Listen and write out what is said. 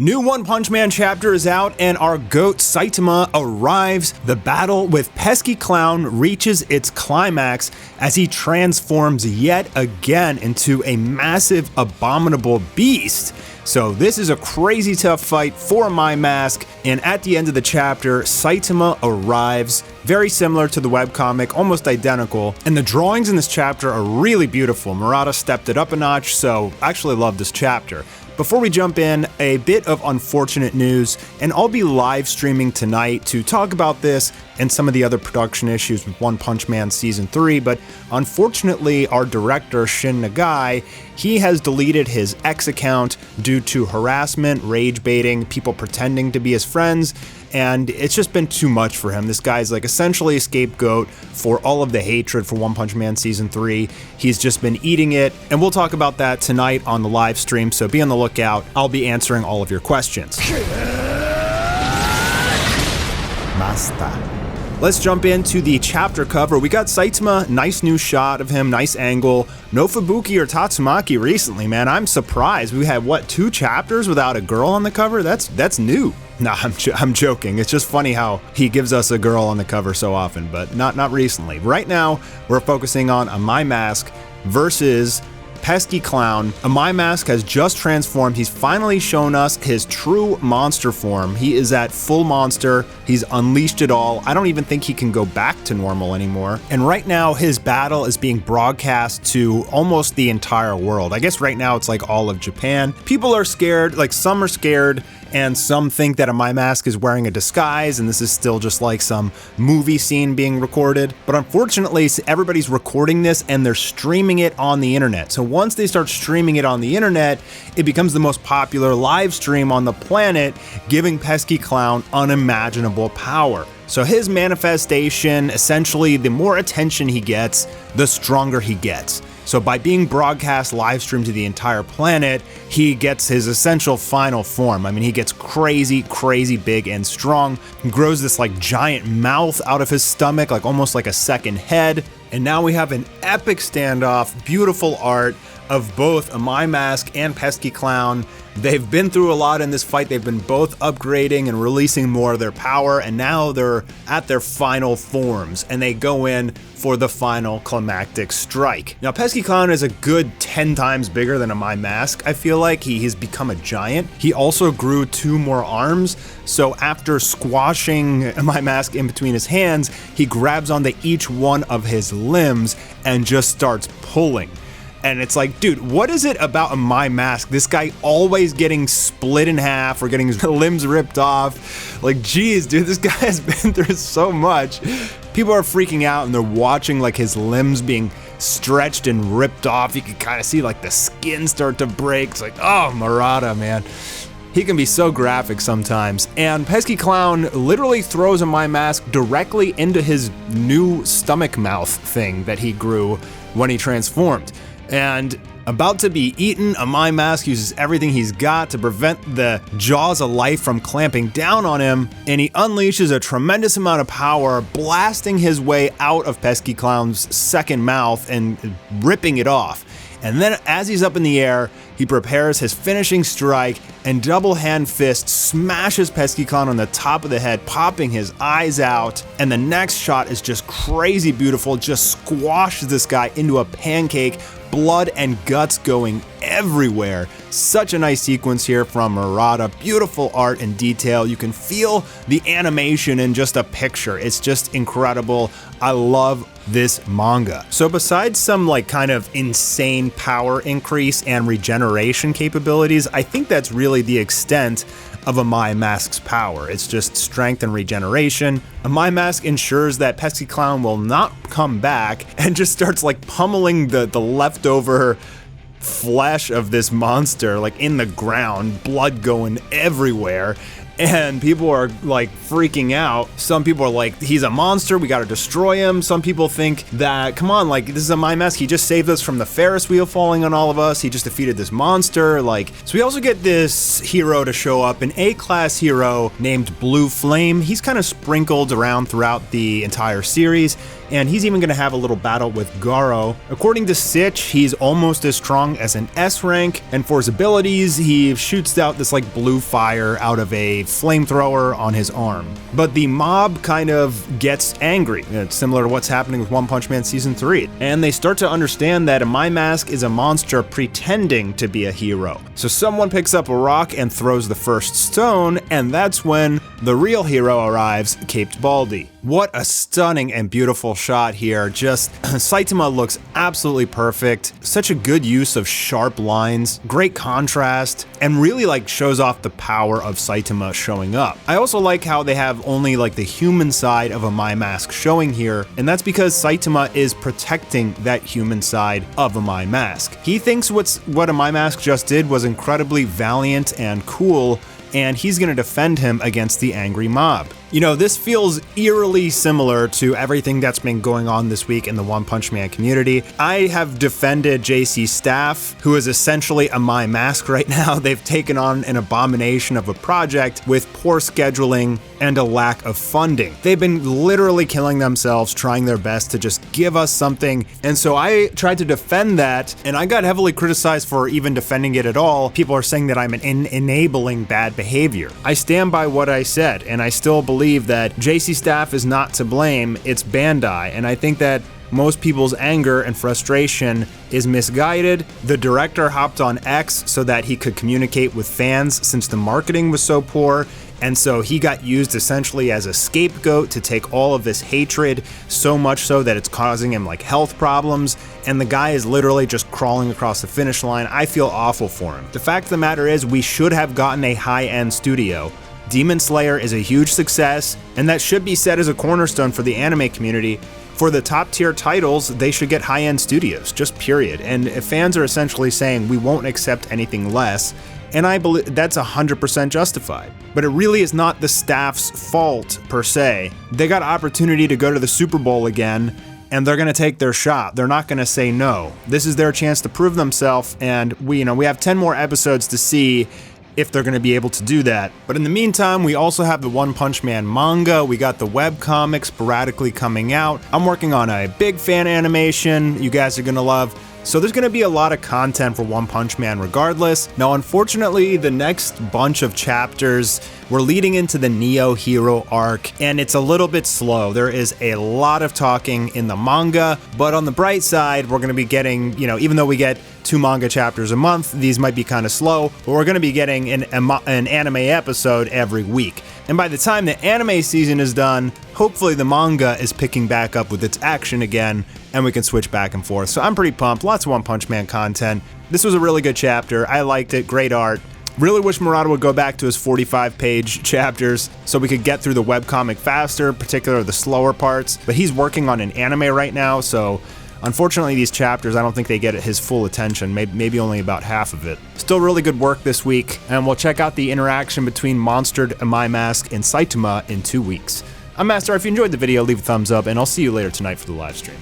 New One Punch Man chapter is out and our GOAT Saitama arrives. The battle with Pesky Clown reaches its climax as he transforms yet again into a massive abominable beast. So this is a crazy tough fight for My Mask, and at the end of the chapter, Saitama arrives, very similar to the webcomic, almost identical, and the drawings in this chapter are really beautiful. Murata stepped it up a notch, so I actually love this chapter. Before we jump in, a bit of unfortunate news, and I'll be live streaming tonight to talk about this and some of the other production issues with One Punch Man Season 3, but unfortunately our director, Shin Nagai, he has deleted his X account due to harassment, rage baiting, people pretending to be his friends, and it's just been too much for him. This guy's like essentially a scapegoat for all of the hatred for One Punch Man Season 3. He's just been eating it, and we'll talk about that tonight on the live stream, so be on the lookout. I'll be answering all of your questions. Mastar. Let's jump into the chapter cover. We got Saitama, nice new shot of him, nice angle. No Fubuki or Tatsumaki recently, man. I'm surprised. We had, what, 2 chapters without a girl on the cover? That's new. Nah, I'm joking. It's just funny how he gives us a girl on the cover so often, but not recently. Right now, we're focusing on a My Mask versus Pesky Clown. A My Mask has just transformed. He's finally shown us his true monster form. He is at full monster. He's unleashed it all. I don't even think he can go back to normal anymore. And right now, his battle is being broadcast to almost the entire world. I guess right now it's like all of Japan. People are scared, like some are scared, and some think that a My Mask is wearing a disguise and this is still just like some movie scene being recorded. But unfortunately, everybody's recording this and they're streaming it on the internet. So once they start streaming it on the internet, it becomes the most popular live stream on the planet, giving Pesky Clown unimaginable power. So his manifestation, essentially, the more attention he gets, the stronger he gets. So by being broadcast live streamed to the entire planet, he gets his essential final form. I mean, he gets crazy, crazy big and strong. He grows this like giant mouth out of his stomach, like almost like a second head. And now we have an epic standoff, beautiful art of both a My Mask and Pesky Clown. They've been through a lot in this fight. They've been both upgrading and releasing more of their power, and now they're at their final forms, and they go in for the final climactic strike. Now, Pesky Clown is a good 10 times bigger than a My Mask. I feel like he's become a giant. He also grew 2 more arms, so after squashing a My Mask in between his hands, he grabs onto each one of his limbs and just starts pulling. And it's like, dude, what is it about a My Mask? This guy always getting split in half or getting his limbs ripped off. Like, geez, dude, this guy has been through so much. People are freaking out and they're watching like his limbs being stretched and ripped off. You can kind of see like the skin start to break. It's like, oh, Murata, man. He can be so graphic sometimes. And Pesky Clown literally throws a My Mask directly into his new stomach mouth thing that he grew when he transformed. And about to be eaten, a My Mask uses everything he's got to prevent the jaws of life from clamping down on him, and he unleashes a tremendous amount of power, blasting his way out of Pesky Clown's second mouth and ripping it off. And then as he's up in the air, he prepares his finishing strike and double hand fist smashes Pesky Clown on the top of the head, popping his eyes out. And the next shot is just crazy beautiful, just squashes this guy into a pancake, blood and guts going everywhere. Such a nice sequence here from Murata. Beautiful art and detail. You can feel the animation in just a picture. It's just incredible. I love this manga. So besides some like kind of insane power increase and regeneration capabilities, I think that's really the extent of a My Mask's power. It's just strength and regeneration. A My Mask ensures that Pesky Clown will not come back and just starts like pummeling the leftover flesh of this monster like in the ground, blood going everywhere. and people are like freaking out. Some people are like, he's a monster, we gotta destroy him. Some people think that, come on, like, this is a my mask, he just saved us from the Ferris wheel falling on all of us, he just defeated this monster. Like, so we also get this hero to show up, an A-class hero named Blue Flame. He's kind of sprinkled around throughout the entire series, and he's even going to have a little battle with Garo. According to Sitch, he's almost as strong as an S rank, and for his abilities, he shoots out this like blue fire out of a flamethrower on his arm. But the mob kind of gets angry. It's similar to what's happening with One Punch Man Season 3. And they start to understand that a My Mask is a monster pretending to be a hero. So someone picks up a rock and throws the first stone, and that's when the real hero arrives, Caped Baldy. What a stunning and beautiful shot here. Just Saitama looks absolutely perfect. Such a good use of sharp lines, great contrast, and really like shows off the power of Saitama showing up. I also like how they have only like the human side of a My Mask showing here, and that's because Saitama is protecting that human side of a My Mask. He thinks what a My Mask just did was incredibly valiant and cool, and he's going to defend him against the angry mob. You know, this feels eerily similar to everything that's been going on this week in the One Punch Man community. I have defended JC's staff, who is essentially a My Mask right now. They've taken on an abomination of a project with poor scheduling and a lack of funding. They've been literally killing themselves, trying their best to just give us something. And so I tried to defend that, and I got heavily criticized for even defending it at all. People are saying that I'm enabling bad behavior. I stand by what I said, and I still believe that JC staff is not to blame, it's Bandai, and I think that most people's anger and frustration is misguided. The director hopped on X so that he could communicate with fans since the marketing was so poor, and so he got used essentially as a scapegoat to take all of this hatred, so much so that it's causing him like health problems, and the guy is literally just crawling across the finish line. I feel awful for him. The fact of the matter is, we should have gotten a high-end studio. Demon Slayer is a huge success, and that should be set as a cornerstone for the anime community. For the top tier titles, they should get high-end studios, just period. And if fans are essentially saying we won't accept anything less, and I believe that's 100% justified. But it really is not the staff's fault per se. They got opportunity to go to the Super Bowl again, and they're going to take their shot. They're not going to say no. This is their chance to prove themselves, and we have 10 more episodes to see if they're going to be able to do that. But in the meantime, we also have the One Punch Man manga. We got the webcomic sporadically coming out. I'm working on a big fan animation you guys are going to love. So there's going to be a lot of content for One Punch Man regardless. Now, unfortunately, the next bunch of chapters, we're leading into the Neo Hero arc, and it's a little bit slow. There is a lot of talking in the manga, but on the bright side, we're going to be getting, even though we get 2 manga chapters a month, these might be kind of slow, but we're going to be getting an anime episode every week. And by the time the anime season is done, hopefully the manga is picking back up with its action again, and we can switch back and forth. So I'm pretty pumped. Lots of One Punch Man content. This was a really good chapter. I liked it. Great art. Really wish Murata would go back to his 45-page chapters so we could get through the webcomic faster, particularly the slower parts. But he's working on an anime right now, so unfortunately these chapters, I don't think they get his full attention, maybe only about half of it. Still really good work this week, and we'll check out the interaction between Monstered, My Mask, and Saitama in 2 weeks. I'm Mastar. If you enjoyed the video, leave a thumbs up, and I'll see you later tonight for the live stream.